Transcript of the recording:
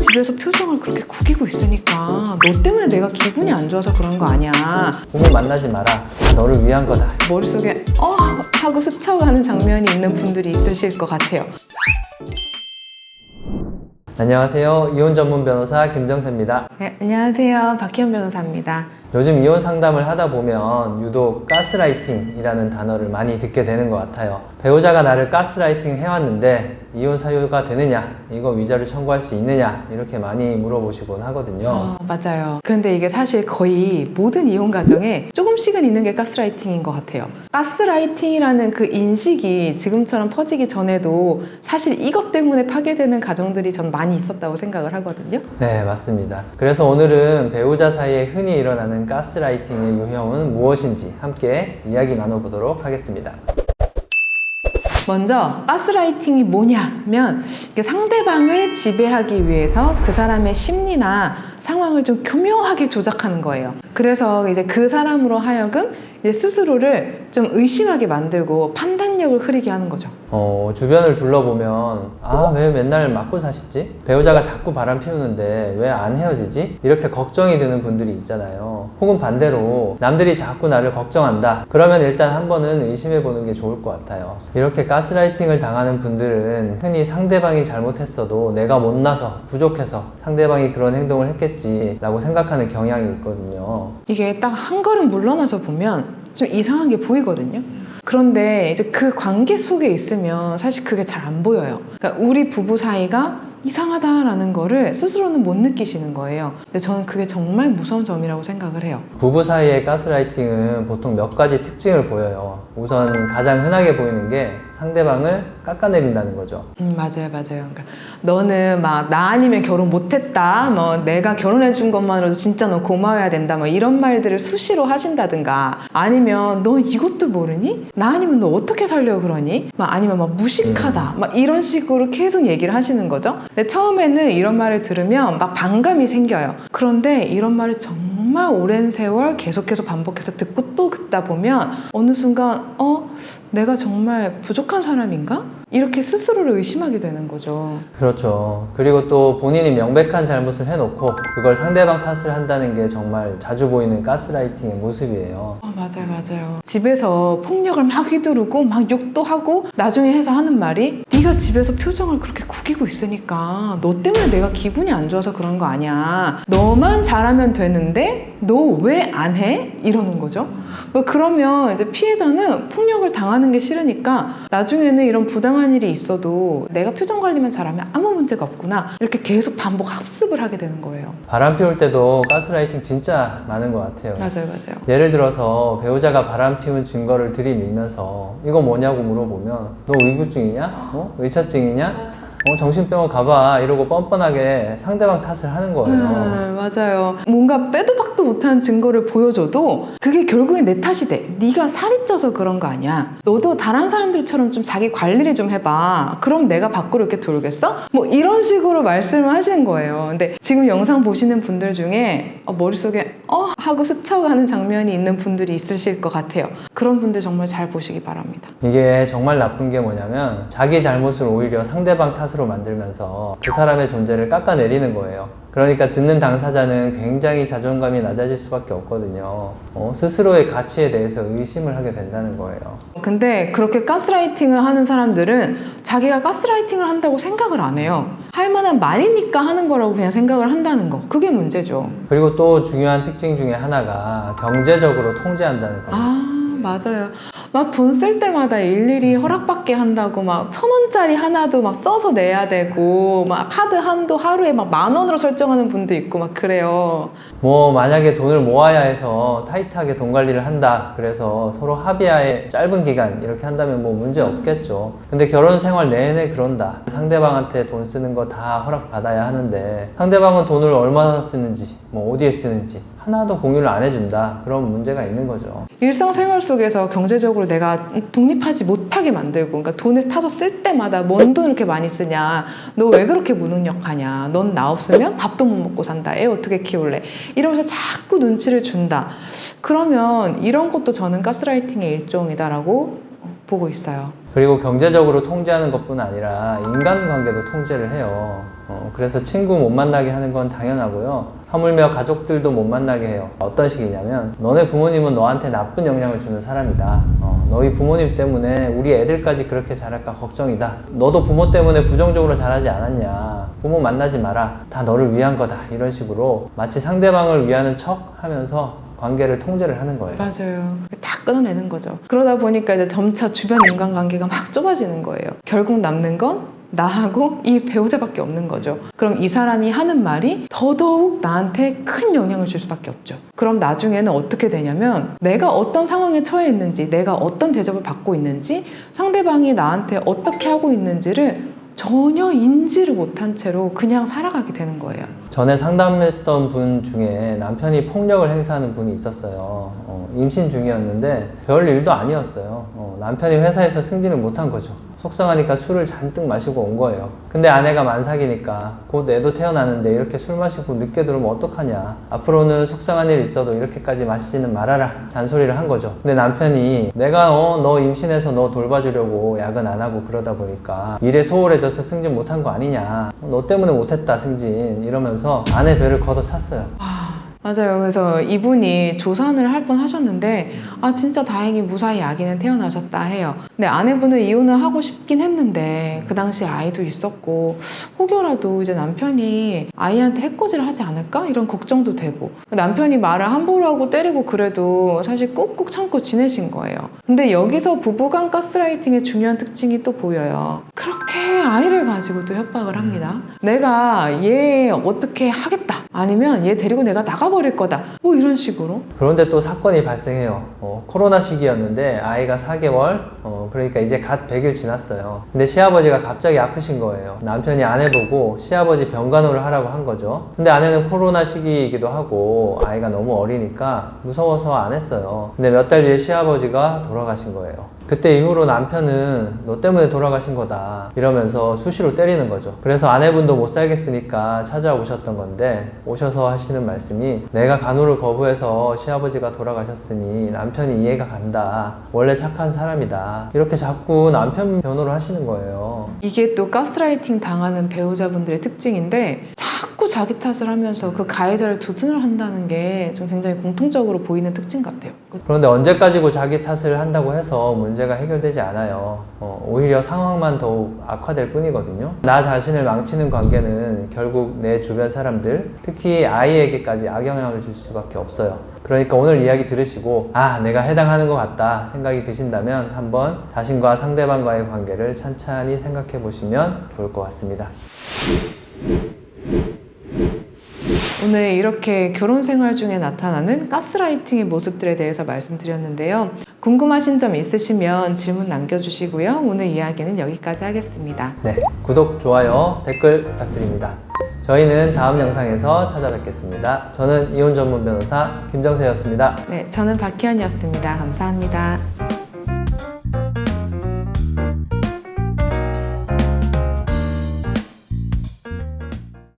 집에서 표정을 그렇게 구기고 있으니까 너 때문에 내가 기분이 안 좋아서 그런 거 아니야. 부모 만나지 마라. 다 너를 위한 거다. 머릿속에 하고 스쳐가는 장면이 있는 분들이 있으실 것 같아요. 안녕하세요. 이혼 전문 변호사 김정세입니다. 네, 안녕하세요. 박희연 변호사입니다. 요즘 이혼 상담을 하다 보면 유독 가스라이팅이라는 단어를 많이 듣게 되는 것 같아요. 배우자가 나를 가스라이팅 해왔는데 이혼 사유가 되느냐, 이거 위자료 청구할 수 있느냐, 이렇게 많이 물어보시곤 하거든요. 맞아요. 그런데 이게 사실 거의 모든 이혼 가정에 조금씩은 있는 게 가스라이팅인 것 같아요. 가스라이팅이라는 그 인식이 지금처럼 퍼지기 전에도 사실 이것 때문에 파괴되는 가정들이 전 많이 있었다고 생각을 하거든요. 네, 맞습니다. 그래서 오늘은 배우자 사이에 흔히 일어나는 가스라이팅의 유형은 무엇인지 함께 이야기 나눠보도록 하겠습니다. 먼저 가스라이팅이 뭐냐면 상대방을 지배하기 위해서 그 사람의 심리나 상황을 좀 교묘하게 조작하는 거예요. 그래서 이제 그 사람으로 하여금 이제 스스로를 좀 의심하게 만들고 판단력을 흐리게 하는 거죠. 주변을 둘러보면 왜 맨날 맞고 사시지? 배우자가 자꾸 바람 피우는데 왜 안 헤어지지? 이렇게 걱정이 드는 분들이 있잖아요. 혹은 반대로 남들이 자꾸 나를 걱정한다. 그러면 일단 한 번은 의심해보는 게 좋을 것 같아요. 이렇게 가스라이팅을 당하는 분들은 흔히 상대방이 잘못했어도 내가 못나서 부족해서 상대방이 그런 행동을 했겠지 라고 생각하는 경향이 있거든요. 이게 딱 한 걸음 물러나서 보면 좀 이상한 게 보이거든요. 그런데 이제 그 관계 속에 있으면 사실 그게 잘 안 보여요. 그러니까 우리 부부 사이가 이상하다라는 거를 스스로는 못 느끼시는 거예요. 근데 저는 그게 정말 무서운 점이라고 생각을 해요. 부부 사이의 가스라이팅은 보통 몇 가지 특징을 보여요. 우선 가장 흔하게 보이는 게 상대방을 깎아내린다는 거죠. 맞아요. 그러니까 너는 막 나 아니면 결혼 못했다, 뭐 내가 결혼해준 것만으로도 진짜 너 고마워야 된다, 뭐 이런 말들을 수시로 하신다든가, 아니면 너 이것도 모르니? 나 아니면 너 어떻게 살려고 그러니? 막 아니면 막 무식하다, 막 이런 식으로 계속 얘기를 하시는 거죠. 근데 처음에는 이런 말을 들으면 막 반감이 생겨요. 그런데 이런 말을 정말 오랜 세월 계속해서 반복해서 듣고 또 듣다 보면 어느 순간 내가 정말 부족한 사람인가? 이렇게 스스로를 의심하게 되는 거죠. 그렇죠. 그리고 또 본인이 명백한 잘못을 해놓고 그걸 상대방 탓을 한다는 게 정말 자주 보이는 가스라이팅의 모습이에요. 맞아요. 집에서 폭력을 막 휘두르고 막 욕도 하고 나중에 해서 하는 말이 네가 집에서 표정을 그렇게 구기고 있으니까 너 때문에 내가 기분이 안 좋아서 그런 거 아니야. 너만 잘하면 되는데 너 왜 안 해? 이러는 거죠. 그러면 이제 피해자는 폭력을 당하는 게 싫으니까 나중에는 이런 부당한 일이 있어도 내가 표정 관리만 잘하면 아무 문제가 없구나, 이렇게 계속 반복 학습을 하게 되는 거예요. 바람 피울 때도 가스라이팅 진짜 많은 것 같아요. 맞아요. 예를 들어서 배우자가 바람 피운 증거를 들이밀면서 이거 뭐냐고 물어보면 너 의구증이냐? 의처증이냐? 정신병원 가봐 이러고 뻔뻔하게 상대방 탓을 하는 거예요. 맞아요. 뭔가 빼도 박도 못한 증거를 보여줘도 그게 결국엔 내 탓이 돼. 네가 살이 쪄서 그런 거 아니야. 너도 다른 사람들처럼 좀 자기 관리를 좀 해봐. 그럼 내가 밖으로 이렇게 돌겠어? 뭐 이런 식으로 말씀을 하시는 거예요. 근데 지금 영상 보시는 분들 중에 머릿속에 하고 스쳐가는 장면이 있는 분들이 있으실 것 같아요. 그런 분들 정말 잘 보시기 바랍니다. 이게 정말 나쁜 게 뭐냐면 자기 잘못을 오히려 상대방 탓으로 만들면서 그 사람의 존재를 깎아내리는 거예요. 그러니까 듣는 당사자는 굉장히 자존감이 낮아질 수밖에 없거든요. 스스로의 가치에 대해서 의심을 하게 된다는 거예요. 근데 그렇게 가스라이팅을 하는 사람들은 자기가 가스라이팅을 한다고 생각을 안 해요. 할 만한 말이니까 하는 거라고 그냥 생각을 한다는 거. 그게 문제죠. 그리고 또 중요한 특징 중에 하나가 경제적으로 통제한다는 거예요. 맞아요. 막 돈 쓸 때마다 일일이 허락받게 한다고 막 1,000원짜리 하나도 막 써서 내야 되고, 막 카드 한도 하루에 막 10,000원으로 설정하는 분도 있고 막 그래요. 만약에 돈을 모아야 해서 타이트하게 돈 관리를 한다, 그래서 서로 합의하에 짧은 기간 이렇게 한다면 문제 없겠죠. 근데 결혼 생활 내내 그런다, 상대방한테 돈 쓰는 거 다 허락받아야 하는데 상대방은 돈을 얼마나 쓰는지 어디에 쓰는지 하나도 공유를 안 해준다, 그런 문제가 있는 거죠. 일상생활 속에서 경제적으로 내가 독립하지 못하게 만들고, 그러니까 돈을 타서 쓸 때마다 뭔 돈을 이렇게 많이 쓰냐, 너 왜 그렇게 무능력하냐, 넌 나 없으면 밥도 못 먹고 산다, 애 어떻게 키울래, 이러면서 자꾸 눈치를 준다. 그러면 이런 것도 저는 가스라이팅의 일종이다라고 보고 있어요. 그리고 경제적으로 통제하는 것뿐 아니라 인간관계도 통제를 해요. 그래서 친구 못 만나게 하는 건 당연하고요. 하물며 가족들도 못 만나게 해요. 어떤 식이냐면 너네 부모님은 너한테 나쁜 영향을 주는 사람이다. 너희 부모님 때문에 우리 애들까지 그렇게 자랄까 걱정이다. 너도 부모 때문에 부정적으로 자라지 않았냐. 부모 만나지 마라. 다 너를 위한 거다. 이런 식으로 마치 상대방을 위하는 척 하면서 관계를 통제를 하는 거예요. 맞아요. 다 끊어내는 거죠. 그러다 보니까 이제 점차 주변 인간관계가 막 좁아지는 거예요. 결국 남는 건 나하고 이 배우자밖에 없는 거죠. 그럼 이 사람이 하는 말이 더더욱 나한테 큰 영향을 줄 수밖에 없죠. 그럼 나중에는 어떻게 되냐면 내가 어떤 상황에 처해 있는지, 내가 어떤 대접을 받고 있는지, 상대방이 나한테 어떻게 하고 있는지를 전혀 인지를 못한 채로 그냥 살아가게 되는 거예요. 전에 상담했던 분 중에 남편이 폭력을 행사하는 분이 있었어요. 임신 중이었는데 별 일도 아니었어요. 남편이 회사에서 승진을 못한 거죠. 속상하니까 술을 잔뜩 마시고 온 거예요. 근데 아내가 만삭이니까 곧 애도 태어나는데 이렇게 술 마시고 늦게 들어오면 어떡하냐. 앞으로는 속상한 일 있어도 이렇게까지 마시지는 말아라. 잔소리를 한 거죠. 근데 남편이 내가 너 임신해서 너 돌봐주려고 야근 안 하고 그러다 보니까 일에 소홀해져서 승진 못한 거 아니냐. 너 때문에 못했다 승진. 이러면서 아내 배를 걷어찼어요. 맞아요. 그래서 이분이 조산을 할 뻔 하셨는데 진짜 다행히 무사히 아기는 태어나셨다 해요. 근데 아내분은 이혼을 하고 싶긴 했는데 그 당시 아이도 있었고 혹여라도 이제 남편이 아이한테 해코지를 하지 않을까? 이런 걱정도 되고 남편이 말을 함부로 하고 때리고 그래도 사실 꾹꾹 참고 지내신 거예요. 근데 여기서 부부간 가스라이팅의 중요한 특징이 또 보여요. 그렇게 아이를 가지고 또 협박을 합니다. 내가 얘 어떻게 하겠다. 아니면 얘 데리고 내가 나가버릴 거다. 뭐 이런 식으로. 그런데 또 사건이 발생해요. 코로나 시기였는데 아이가 4개월, 그러니까 이제 갓 100일 지났어요. 근데 시아버지가 갑자기 아프신 거예요. 남편이 아내 보고 시아버지 병간호를 하라고 한 거죠. 근데 아내는 코로나 시기이기도 하고 아이가 너무 어리니까 무서워서 안 했어요. 근데 몇 달 뒤에 시아버지가 돌아가신 거예요. 그때 이후로 남편은 너 때문에 돌아가신 거다 이러면서 수시로 때리는 거죠. 그래서 아내분도 못 살겠으니까 찾아오셨던 건데 오셔서 하시는 말씀이 내가 간호를 거부해서 시아버지가 돌아가셨으니 남편이 이해가 간다. 원래 착한 사람이다. 이렇게 자꾸 남편 변호를 하시는 거예요. 이게 또 가스라이팅 당하는 배우자분들의 특징인데 자꾸 자기 탓을 하면서 그 가해자를 두둔을 한다는 게 좀 굉장히 공통적으로 보이는 특징 같아요. 그런데 언제까지고 자기 탓을 한다고 해서 문제가 해결되지 않아요. 오히려 상황만 더욱 악화될 뿐이거든요. 나 자신을 망치는 관계는 결국 내 주변 사람들, 특히 아이에게까지 악영향을 줄 수밖에 없어요. 그러니까 오늘 이야기 들으시고 내가 해당하는 것 같다 생각이 드신다면 한번 자신과 상대방과의 관계를 찬찬히 생각해 보시면 좋을 것 같습니다. 오늘 이렇게 결혼 생활 중에 나타나는 가스라이팅의 모습들에 대해서 말씀드렸는데요. 궁금하신 점 있으시면 질문 남겨주시고요. 오늘 이야기는 여기까지 하겠습니다. 네, 구독, 좋아요, 댓글 부탁드립니다. 저희는 다음 영상에서 찾아뵙겠습니다. 저는 이혼 전문 변호사 김정세였습니다. 네, 저는 박희연이었습니다. 감사합니다.